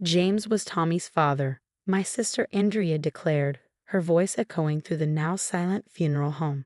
James was Tommy's father, my sister Andrea declared, her voice echoing through the now silent funeral home.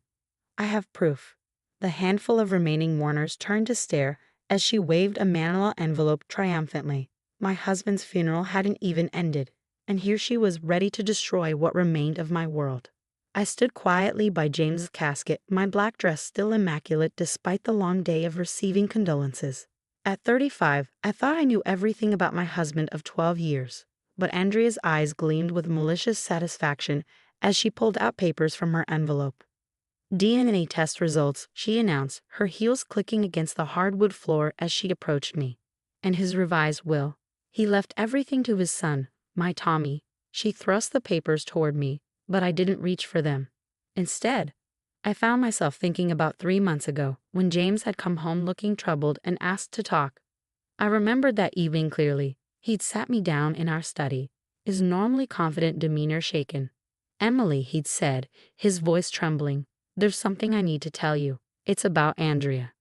I have proof. The handful of remaining mourners turned to stare as she waved a manila envelope triumphantly. My husband's funeral hadn't even ended, and here she was ready to destroy what remained of my world. I stood quietly by James's casket, my black dress still immaculate despite the long day of receiving condolences. At 35, I thought I knew everything about my husband of 12 years, but Andrea's eyes gleamed with malicious satisfaction as she pulled out papers from her envelope. DNA test results, she announced, her heels clicking against the hardwood floor as she approached me. And his revised will. He left everything to his son, my Tommy. She thrust the papers toward me, but I didn't reach for them. Instead, I found myself thinking about 3 months ago, when James had come home looking troubled and asked to talk. I remembered that evening clearly. He'd sat me down in our study, his normally confident demeanor shaken. "Emily," he'd said, his voice trembling, "there's something I need to tell you. It's about Andrea."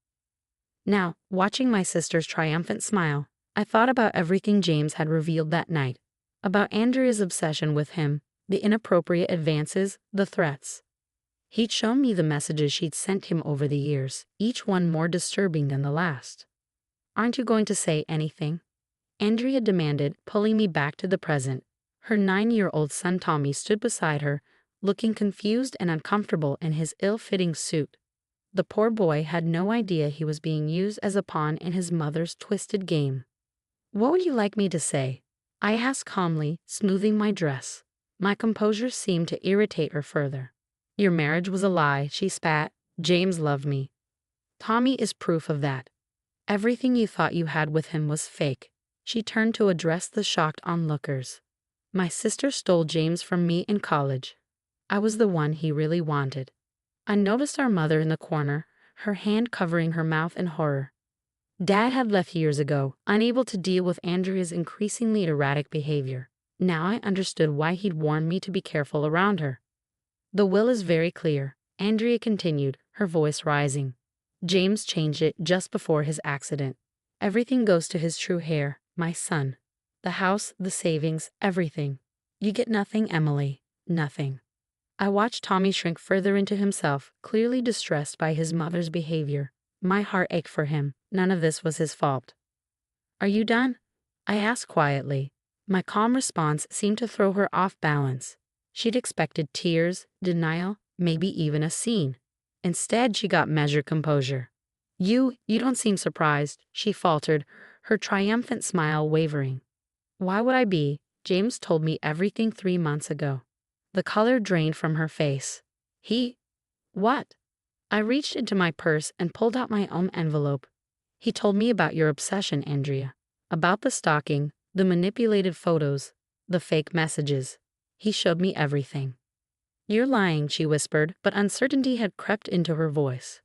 Now, watching my sister's triumphant smile, I thought about everything James had revealed that night. About Andrea's obsession with him, the inappropriate advances, the threats. He'd shown me the messages she'd sent him over the years, each one more disturbing than the last. "Aren't you going to say anything?" Andrea demanded, pulling me back to the present. Her 9-year-old son Tommy stood beside her, looking confused and uncomfortable in his ill-fitting suit. The poor boy had no idea he was being used as a pawn in his mother's twisted game. "What would you like me to say?" I asked calmly, smoothing my dress. My composure seemed to irritate her further. "Your marriage was a lie," she spat. "James loved me. Tommy is proof of that. Everything you thought you had with him was fake." She turned to address the shocked onlookers. "My sister stole James from me in college. I was the one he really wanted." I noticed our mother in the corner, her hand covering her mouth in horror. Dad had left years ago, unable to deal with Andrea's increasingly erratic behavior. Now I understood why he'd warned me to be careful around her. "The will is very clear," Andrea continued, her voice rising. "James changed it just before his accident. Everything goes to his true heir, my son. The house, the savings, everything. You get nothing, Emily, nothing." I watched Tommy shrink further into himself, clearly distressed by his mother's behavior. My heart ached for him. None of this was his fault. "Are you done?" I asked quietly. My calm response seemed to throw her off balance. She'd expected tears, denial, maybe even a scene. Instead, she got measured composure. You don't seem surprised," she faltered, her triumphant smile wavering. "Why would I be? James told me everything 3 months ago." The color drained from her face. What?" I reached into my purse and pulled out my own envelope. "He told me about your obsession, Andrea. About the stalking, the manipulated photos, the fake messages. He showed me everything." "You're lying," she whispered, but uncertainty had crept into her voice.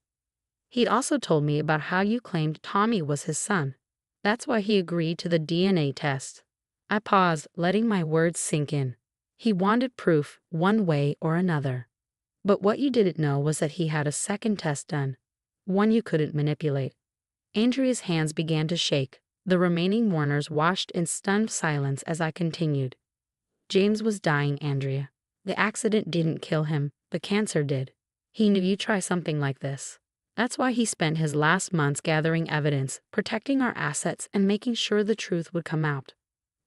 "He'd also told me about how you claimed Tommy was his son. That's why he agreed to the DNA test." I paused, letting my words sink in. He wanted proof, one way or another. But what you didn't know was that he had a second test done, one you couldn't manipulate. Andrea's hands began to shake. The remaining mourners watched in stunned silence as I continued. "James was dying, Andrea. The accident didn't kill him, the cancer did. He knew you'd try something like this. That's why he spent his last months gathering evidence, protecting our assets, and making sure the truth would come out."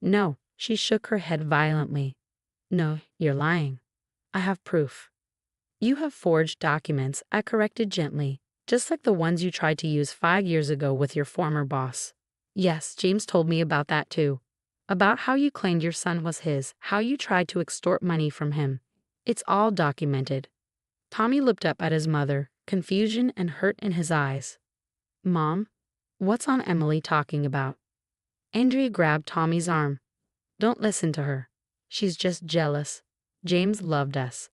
"No," she shook her head violently. "No, you're lying. I have proof." "You have forged documents," I corrected gently, "just like the ones you tried to use 5 years ago with your former boss." "Yes, James told me about that too. About how you claimed your son was his, how you tried to extort money from him. It's all documented." Tommy looked up at his mother, confusion and hurt in his eyes. "Mom, what's Aunt Emily talking about?" Andrea grabbed Tommy's arm. "Don't listen to her. She's just jealous. James loved us."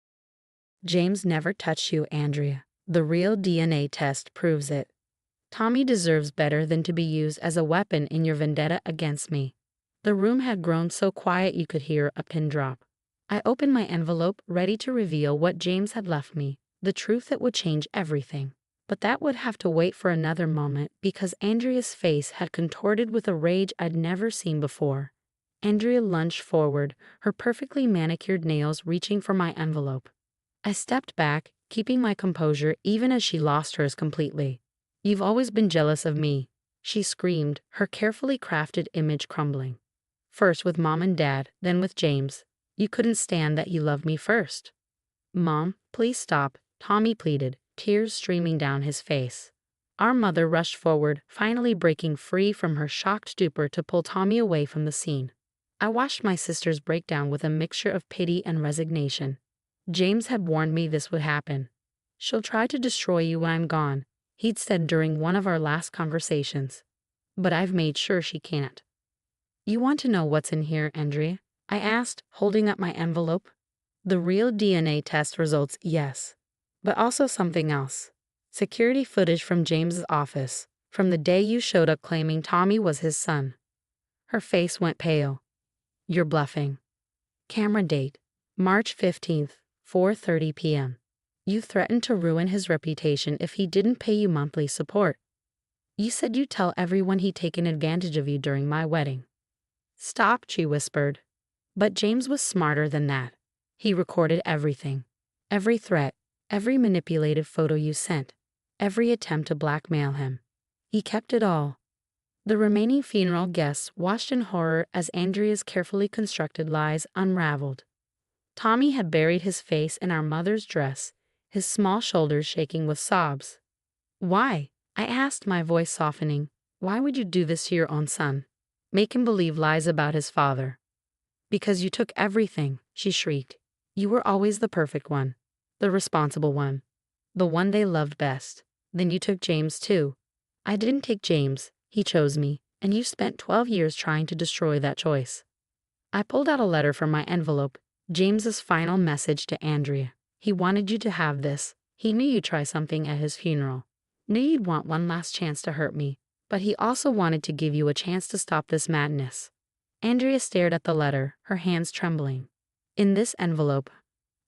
"James never touched you, Andrea. The real DNA test proves it. Tommy deserves better than to be used as a weapon in your vendetta against me." The room had grown so quiet you could hear a pin drop. I opened my envelope, ready to reveal what James had left me, the truth that would change everything. But that would have to wait for another moment because Andrea's face had contorted with a rage I'd never seen before. Andrea lunged forward, her perfectly manicured nails reaching for my envelope. I stepped back, keeping my composure even as she lost hers completely. "You've always been jealous of me," she screamed, her carefully crafted image crumbling. "First with Mom and Dad, then with James. You couldn't stand that he loved me first." "Mom, please stop," Tommy pleaded, tears streaming down his face. Our mother rushed forward, finally breaking free from her shocked stupor to pull Tommy away from the scene. I watched my sister's breakdown with a mixture of pity and resignation. James had warned me this would happen. "She'll try to destroy you when I'm gone," he'd said during one of our last conversations. "But I've made sure she can't." "You want to know what's in here, Andrea?" I asked, holding up my envelope. "The real DNA test results, yes. But also something else. Security footage from James's office, from the day you showed up claiming Tommy was his son." Her face went pale. "You're bluffing." Camera date, March 15th, 4:30 p.m. "You threatened to ruin his reputation if he didn't pay you monthly support. You said you'd tell everyone he'd taken advantage of you during my wedding." "Stop," she whispered. But James was smarter than that. He recorded everything. Every threat, every manipulated photo you sent, every attempt to blackmail him. He kept it all. The remaining funeral guests watched in horror as Andrea's carefully constructed lies unraveled. Tommy had buried his face in our mother's dress, his small shoulders shaking with sobs. "Why?" I asked, my voice softening. "Why would you do this to your own son? Make him believe lies about his father?" "Because you took everything," she shrieked. "You were always the perfect one, the responsible one, the one they loved best. Then you took James too." "I didn't take James. He chose me, and you spent 12 years trying to destroy that choice." I pulled out a letter from my envelope, James's final message to Andrea. "He wanted you to have this. He knew you'd try something at his funeral. Knew you'd want one last chance to hurt me. But he also wanted to give you a chance to stop this madness." Andrea stared at the letter, her hands trembling. "In this envelope,"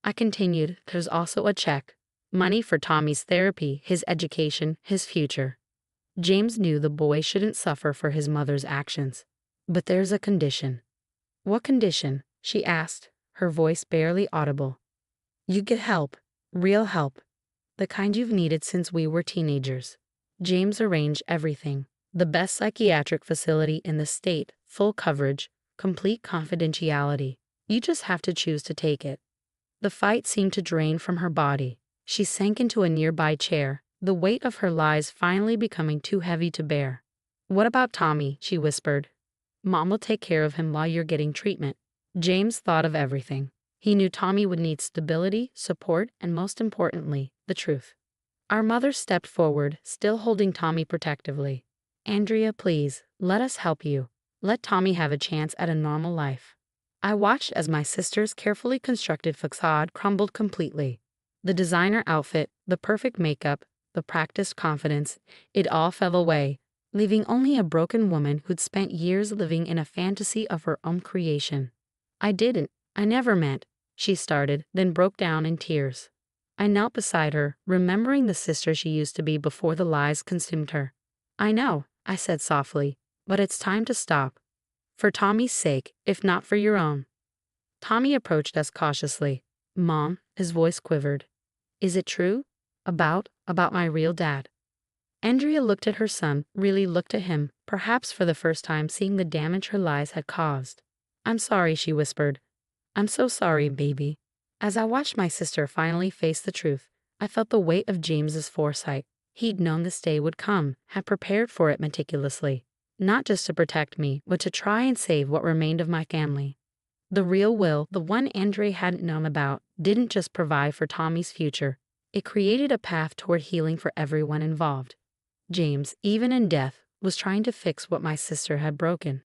I continued, "there's also a check. Money for Tommy's therapy, his education, his future. James knew the boy shouldn't suffer for his mother's actions. But there's a condition." "What condition?" she asked, her voice barely audible. "You get help, real help, the kind you've needed since we were teenagers. James arranged everything. The best psychiatric facility in the state, full coverage, complete confidentiality. You just have to choose to take it." The fight seemed to drain from her body. She sank into a nearby chair, the weight of her lies finally becoming too heavy to bear. "What about Tommy?" she whispered. "Mom will take care of him while you're getting treatment." James thought of everything. He knew Tommy would need stability, support, and most importantly, the truth. Our mother stepped forward, still holding Tommy protectively. "Andrea, please, let us help you. Let Tommy have a chance at a normal life." I watched as my sister's carefully constructed facade crumbled completely. The designer outfit, the perfect makeup, the practiced confidence, it all fell away, leaving only a broken woman who'd spent years living in a fantasy of her own creation. I never meant," she started, then broke down in tears. I knelt beside her, remembering the sister she used to be before the lies consumed her. "I know," I said softly, "but it's time to stop. For Tommy's sake, if not for your own." Tommy approached us cautiously. "Mom," his voice quivered. "Is it true? About my real dad?" Andrea looked at her son, really looked at him, perhaps for the first time seeing the damage her lies had caused. "I'm sorry," she whispered. "I'm so sorry, baby." As I watched my sister finally face the truth, I felt the weight of James's foresight. He'd known this day would come, had prepared for it meticulously. Not just to protect me, but to try and save what remained of my family. The real will, the one Andre hadn't known about, didn't just provide for Tommy's future. It created a path toward healing for everyone involved. James, even in death, was trying to fix what my sister had broken.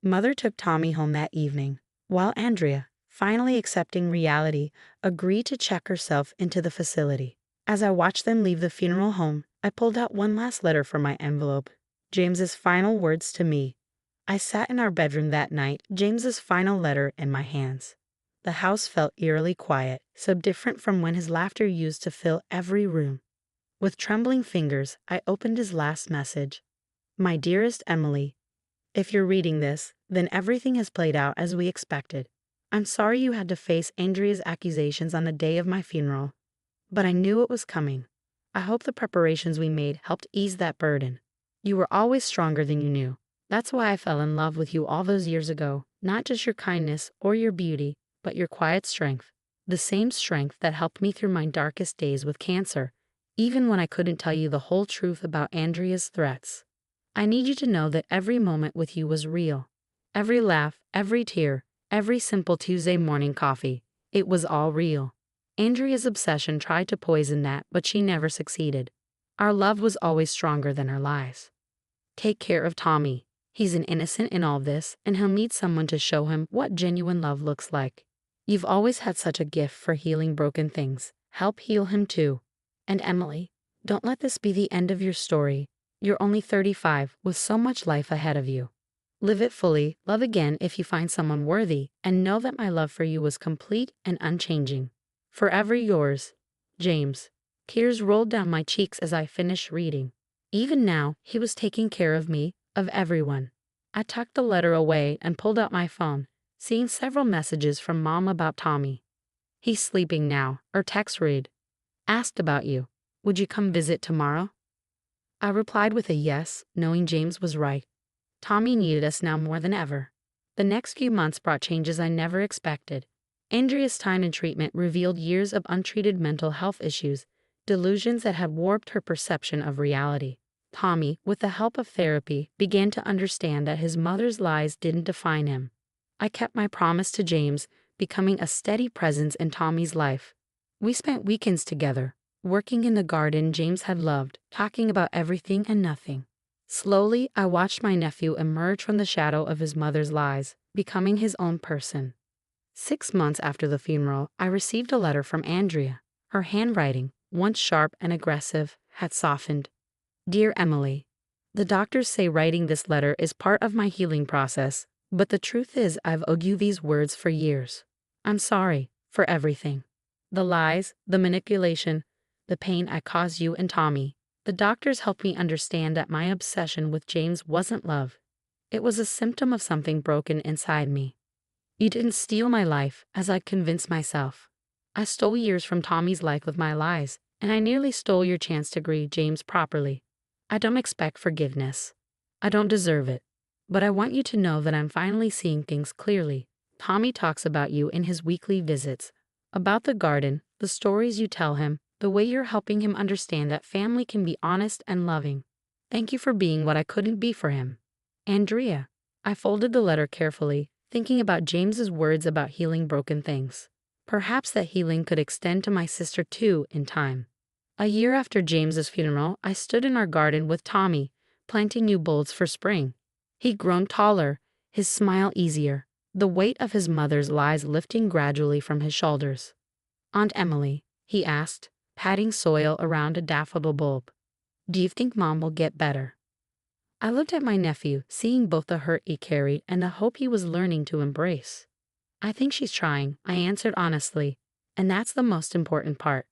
Mother took Tommy home that evening, while Andrea, finally accepting reality, agreed to check herself into the facility. As I watched them leave the funeral home, I pulled out one last letter from my envelope. James's final words to me. I sat in our bedroom that night, James's final letter in my hands. The house felt eerily quiet, so different from when his laughter used to fill every room. With trembling fingers, I opened his last message. "My dearest Emily, If you're reading this, then everything has played out as we expected. I'm sorry you had to face Andrea's accusations on the day of my funeral, but I knew it was coming. I hope the preparations we made helped ease that burden. You were always stronger than you knew. That's why I fell in love with you all those years ago, not just your kindness or your beauty, but your quiet strength. The same strength that helped me through my darkest days with cancer, even when I couldn't tell you the whole truth about Andrea's threats. I need you to know that every moment with you was real. Every laugh, every tear, every simple Tuesday morning coffee, it was all real. Andrea's obsession tried to poison that, but she never succeeded. Our love was always stronger than our lies. Take care of Tommy. He's an innocent in all this, and he'll need someone to show him what genuine love looks like. You've always had such a gift for healing broken things. Help heal him too. And Emily, don't let this be the end of your story. You're only 35, with so much life ahead of you. Live it fully, love again if you find someone worthy, and know that my love for you was complete and unchanging. Forever yours, James. Tears rolled down my cheeks as I finished reading. Even now, he was taking care of me, of everyone. I tucked the letter away and pulled out my phone, seeing several messages from Mom about Tommy. He's sleeping now, or text read. Asked about you. Would you come visit tomorrow? I replied with a yes, knowing James was right. Tommy needed us now more than ever. The next few months brought changes I never expected. Andrea's time in treatment revealed years of untreated mental health issues, delusions that had warped her perception of reality. Tommy, with the help of therapy, began to understand that his mother's lies didn't define him. I kept my promise to James, becoming a steady presence in Tommy's life. We spent weekends together, working in the garden James had loved, talking about everything and nothing. Slowly, I watched my nephew emerge from the shadow of his mother's lies, becoming his own person. 6 months after the funeral, I received a letter from Andrea. Her handwriting, once sharp and aggressive, had softened. Dear Emily, the doctors say writing this letter is part of my healing process, but the truth is I've owed you these words for years. I'm sorry for everything. The lies, the manipulation, the pain I caused you and Tommy. The doctors helped me understand that my obsession with James wasn't love. It was a symptom of something broken inside me. You didn't steal my life, as I convinced myself. I stole years from Tommy's life with my lies, and I nearly stole your chance to grieve James properly. I don't expect forgiveness. I don't deserve it. But I want you to know that I'm finally seeing things clearly. Tommy talks about you in his weekly visits, about the garden, the stories you tell him, the way you're helping him understand that family can be honest and loving. Thank you for being what I couldn't be for him. Andrea. I folded the letter carefully, thinking about James's words about healing broken things. Perhaps that healing could extend to my sister too in time. A year after James's funeral, I stood in our garden with Tommy, planting new bulbs for spring. He'd grown taller, his smile easier, the weight of his mother's lies lifting gradually from his shoulders. Aunt Emily, he asked, patting soil around a daffodil bulb. Do you think Mom will get better? I looked at my nephew, seeing both the hurt he carried and the hope he was learning to embrace. I think she's trying, I answered honestly, and that's the most important part.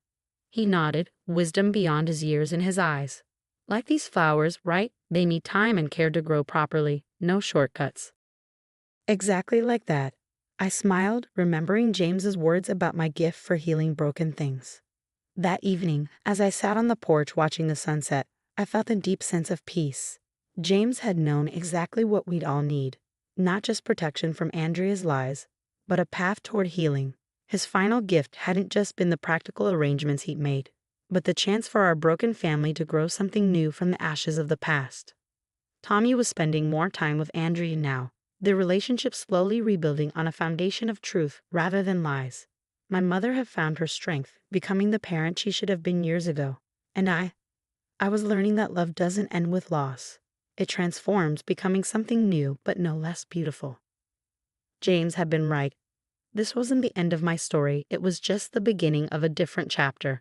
He nodded, wisdom beyond his years in his eyes. Like these flowers, right? They need time and care to grow properly, no shortcuts. Exactly like that. I smiled, remembering James's words about my gift for healing broken things. That evening, as I sat on the porch watching the sunset, I felt a deep sense of peace. James had known exactly what we'd all need, not just protection from Andrea's lies, but a path toward healing. His final gift hadn't just been the practical arrangements he'd made, but the chance for our broken family to grow something new from the ashes of the past. Tommy was spending more time with Andrea now, their relationship slowly rebuilding on a foundation of truth rather than lies. My mother had found her strength, becoming the parent she should have been years ago. And I was learning that love doesn't end with loss. It transforms, becoming something new but no less beautiful. James had been right. This wasn't the end of my story, it was just the beginning of a different chapter.